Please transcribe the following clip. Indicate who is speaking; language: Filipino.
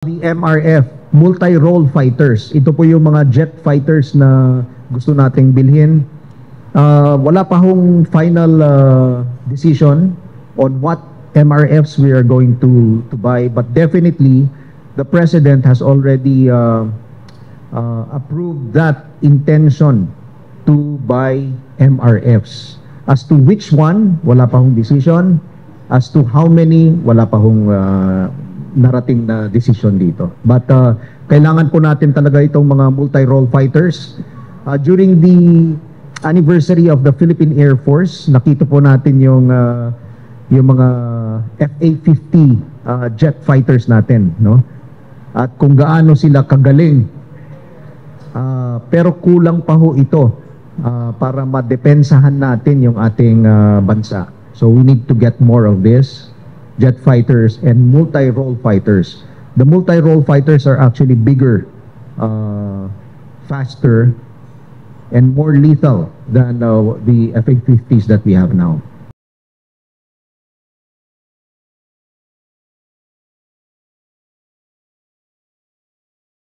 Speaker 1: The MRF, multi-role fighters. Ito po yung mga jet fighters na gusto nating bilhin. Wala pa hong final decision on what MRFs we are going to buy, but definitely the President has already approved that intention to buy MRFs. As to which one, wala pa hong decision. As to how many, wala pa hong narating na decision dito. But kailangan po natin talaga itong mga multi-role fighters. During the anniversary of the Philippine Air Force, nakita po natin yung mga FA-50 jet fighters natin, no? At kung gaano sila kagaling. Pero kulang pa ho ito para madepensahan natin yung ating bansa. So we need to get more of this. Jet fighters and multi-role fighters. The multi-role fighters are actually bigger, faster, and more lethal than the FA-50s that we have now.